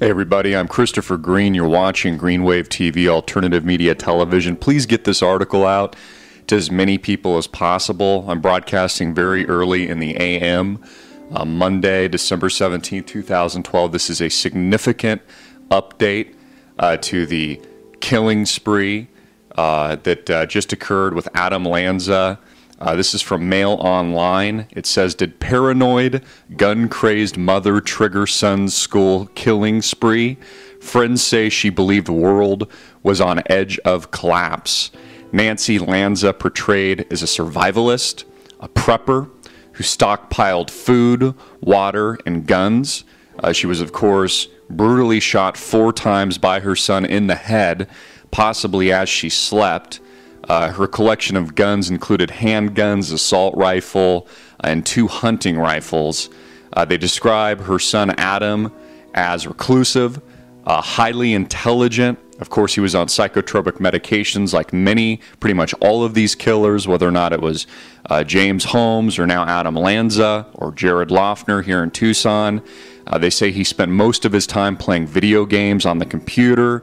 Hey everybody, I'm Christopher Green. You're watching Greenwave TV, alternative media television. Please get this article out to as many people as possible. I'm broadcasting very early in the AM, Monday, December 17, 2012. This is a significant update to the killing spree that just occurred with Adam Lanza. This is from Mail Online. It says, did paranoid, gun-crazed mother trigger son's school killing spree? Friends say she believed the world was on edge of collapse. Nancy Lanza, portrayed as a survivalist, a prepper who stockpiled food, water, and guns. She was, of course, brutally shot 4 times by her son in the head, possibly as she slept. Her collection of guns included handguns, assault rifle, and 2 hunting rifles. They describe her son Adam as reclusive, highly intelligent. Of course, he was on psychotropic medications like pretty much all of these killers, whether or not it was James Holmes or now Adam Lanza or Jared Loughner here in Tucson. They say he spent most of his time playing video games on the computer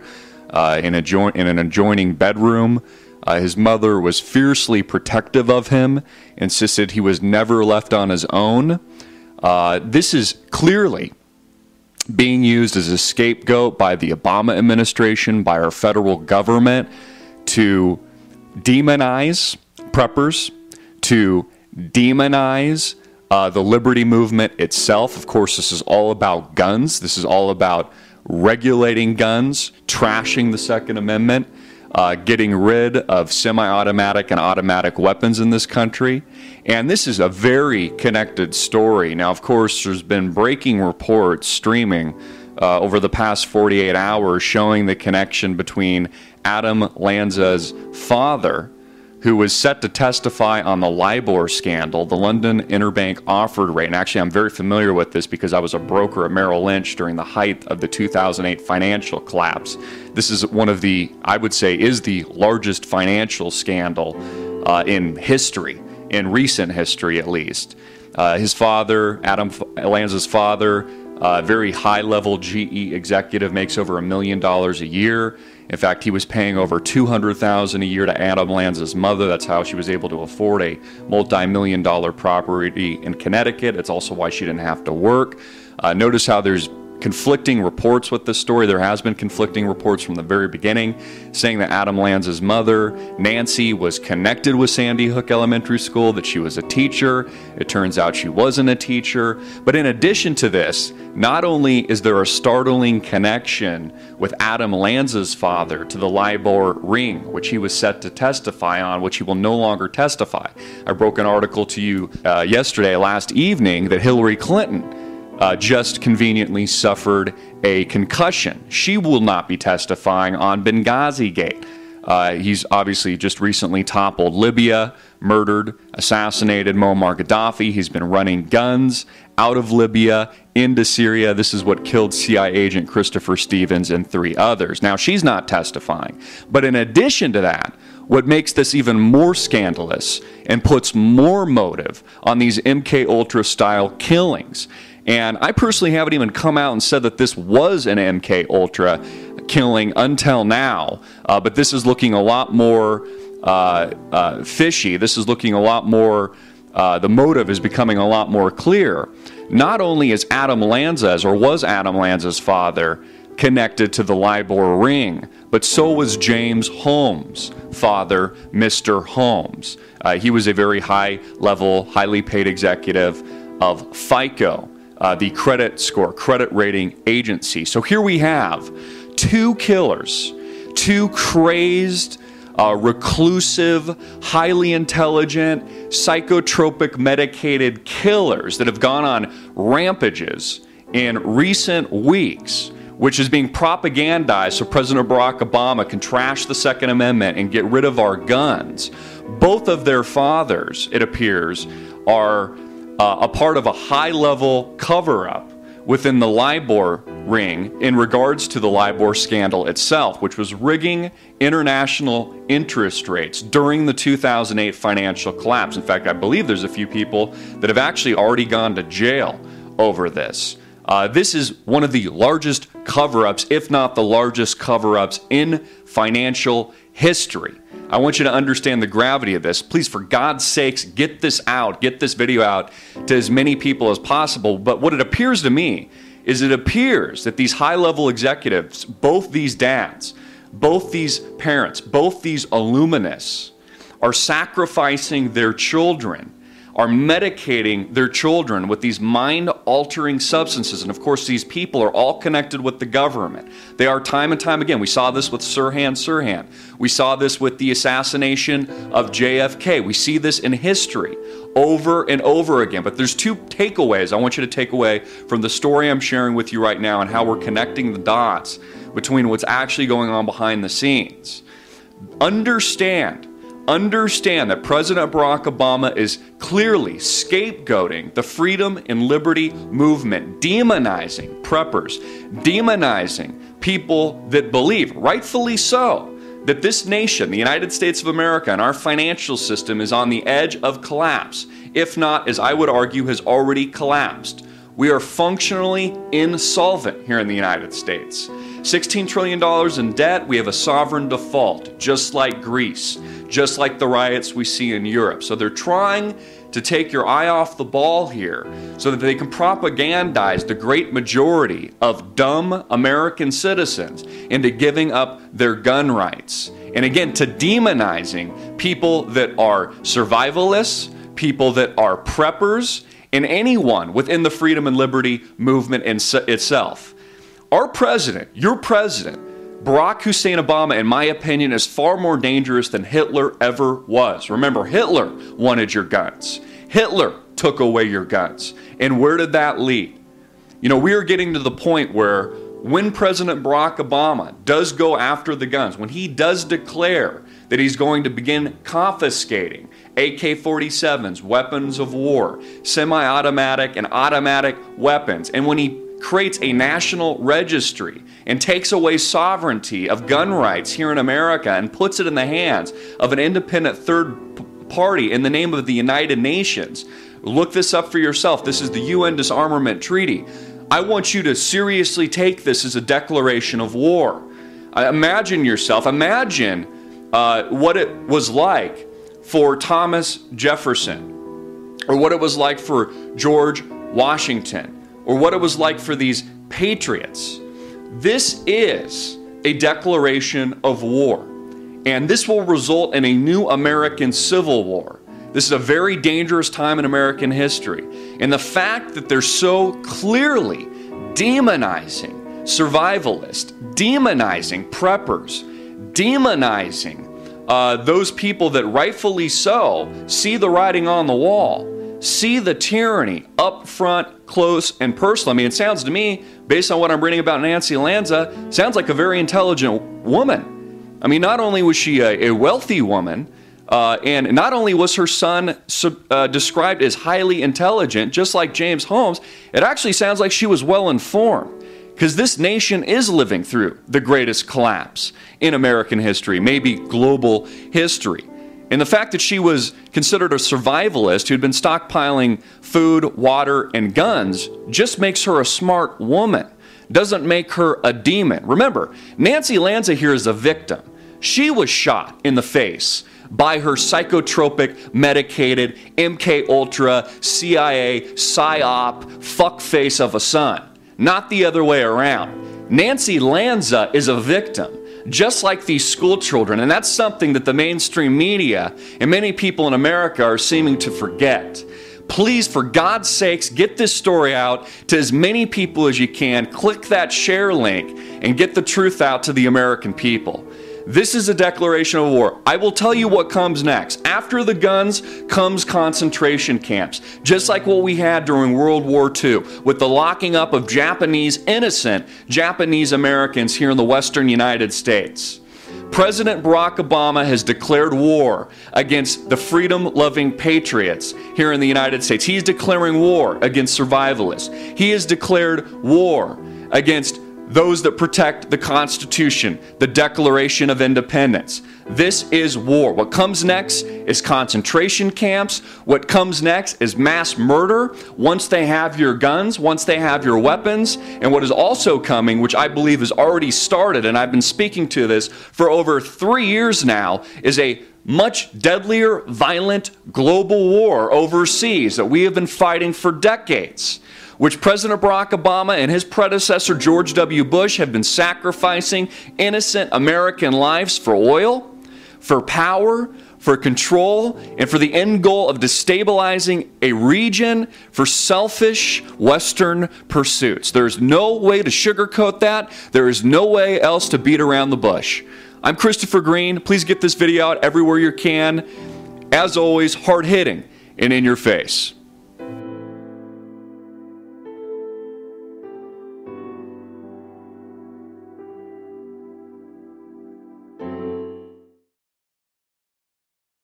in an adjoining bedroom. His mother was fiercely protective of him, insisted he was never left on his own. This is clearly being used as a scapegoat by the Obama administration, by our federal government, to demonize preppers, to demonize the liberty movement itself. Of course, this is all about guns. This is all about regulating guns, trashing the Second Amendment, getting rid of semi-automatic and automatic weapons in this country. And this is a very connected story. Now, of course, there's been breaking reports streaming over the past 48 hours showing the connection between Adam Lanza's father, who was set to testify on the LIBOR scandal, the London Interbank Offered Rate. And actually, I'm very familiar with this because I was a broker at Merrill Lynch during the height of the 2008 financial collapse. This is one of the, I would say, is the largest financial scandal in history, in recent history at least. His father, Adam Lanza's father, very high-level GE executive, makes over $1 million a year. In fact, he was paying over $200,000 a year to Adam Lanza's mother. That's how she was able to afford a multi-million-dollar property in Connecticut. It's also why she didn't have to work. Notice how there's conflicting reports with this story. There has been conflicting reports from the very beginning saying that Adam Lanza's mother, Nancy, was connected with Sandy Hook Elementary School, that she was a teacher. It turns out she wasn't a teacher. But in addition to this, not only is there a startling connection with Adam Lanza's father to the LIBOR ring, which he was set to testify on, which he will no longer testify. I broke an article to you last evening, that Hillary Clinton just conveniently suffered a concussion. She will not be testifying on Benghazi Gate. He's obviously just recently toppled Libya, murdered, assassinated Muammar Gaddafi. He's been running guns out of Libya into Syria. This is what killed CIA agent Christopher Stevens and 3 others. Now, she's not testifying. But in addition to that, what makes this even more scandalous and puts more motive on these MK Ultra style killings. And I personally haven't even come out and said that this was an MK Ultra killing until now, but this is looking a lot more fishy. This is looking a lot more, the motive is becoming a lot more clear. Not only is Adam Lanza's, or was Adam Lanza's father, connected to the LIBOR ring, but so was James Holmes' father, Mr. Holmes. He was a very high-level, highly paid executive of FICO, the credit rating agency. So here we have 2 killers, 2 crazed, reclusive, highly intelligent, psychotropic medicated killers that have gone on rampages in recent weeks, which is being propagandized so President Barack Obama can trash the Second Amendment and get rid of our guns. Both of their fathers, it appears, are a part of a high-level cover-up within the LIBOR ring in regards to the LIBOR scandal itself, which was rigging international interest rates during the 2008 financial collapse. In fact, I believe there's a few people that have actually already gone to jail over this. This is one of the largest cover-ups, if not the largest cover-ups in financial history. I want you to understand the gravity of this. Please, for God's sakes, get this out, get this video out to as many people as possible. But what it appears to me is it appears that these high-level executives, both these dads, both these parents, both these illuminists, are sacrificing their children, are medicating their children with these mind-altering substances. And of course, these people are all connected with the government. They are time and time again. We saw this with Sirhan. We saw this with the assassination of JFK. We see this in history over and over again. But there's two takeaways I want you to take away from the story I'm sharing with you right now and how we're connecting the dots between what's actually going on behind the scenes. Understand that President Barack Obama is clearly scapegoating the freedom and liberty movement, demonizing preppers, demonizing people that believe, rightfully so, that this nation, the United States of America, and our financial system is on the edge of collapse, if not, as I would argue, has already collapsed. We are functionally insolvent here in the United States. $16 trillion in debt. We have a sovereign default, just like Greece, just like the riots we see in Europe. So they're trying to take your eye off the ball here so that they can propagandize the great majority of dumb American citizens into giving up their gun rights. And again, to demonizing people that are survivalists, people that are preppers, and anyone within the freedom and liberty movement itself. Our president, your president, Barack Hussein Obama, in my opinion, is far more dangerous than Hitler ever was. Remember, Hitler wanted your guns. Hitler took away your guns. And where did that lead? You know, we are getting to the point where when President Barack Obama does go after the guns, when he does declare that he's going to begin confiscating AK-47s, weapons of war, semi-automatic and automatic weapons, and when he creates a national registry and takes away sovereignty of gun rights here in America and puts it in the hands of an independent third party in the name of the United Nations. Look this up for yourself. This is the UN Disarmament Treaty. I want you to seriously take this as a declaration of war. Imagine what it was like for Thomas Jefferson, or what it was like for George Washington, or what it was like for these patriots. This is a declaration of war, and this will result in a new American Civil War. This is a very dangerous time in American history, and the fact that they're so clearly demonizing survivalists, demonizing preppers, demonizing those people that rightfully so see the writing on the wall, see the tyranny up front, close, and personal. I mean, it sounds to me, based on what I'm reading about Nancy Lanza, sounds like a very intelligent woman. I mean, not only was she a wealthy woman, and not only was her son described as highly intelligent, just like James Holmes, it actually sounds like she was well informed. Because this nation is living through the greatest collapse in American history, maybe global history. And the fact that she was considered a survivalist who had been stockpiling food, water, and guns just makes her a smart woman. Doesn't make her a demon. Remember, Nancy Lanza here is a victim. She was shot in the face by her psychotropic, medicated, MK Ultra, CIA, PSYOP, fuckface of a son. Not the other way around. Nancy Lanza is a victim, just like these school children, and that's something that the mainstream media and many people in America are seeming to forget. Please, for God's sakes, get this story out to as many people as you can. Click that share link and get the truth out to the American people. This is a declaration of war. I will tell you what comes next. After the guns comes concentration camps, just like what we had during World War II with the locking up of innocent Japanese Americans here in the western United States. President Barack Obama has declared war against the freedom-loving patriots here in the United States. He is declaring war against survivalists. He has declared war against those that protect the Constitution, the Declaration of Independence. This is war. What comes next is concentration camps. What comes next is mass murder once they have your guns, once they have your weapons. And what is also coming, which I believe has already started, and I've been speaking to this for over 3 years now, is a much deadlier, violent global war overseas that we have been fighting for decades, which President Barack Obama and his predecessor George W. Bush have been sacrificing innocent American lives for oil, for power, for control, and for the end goal of destabilizing a region for selfish Western pursuits. There's no way to sugarcoat that. There is no way else to beat around the bush. I'm Christopher Green. Please get this video out everywhere you can. As always, hard-hitting and in your face.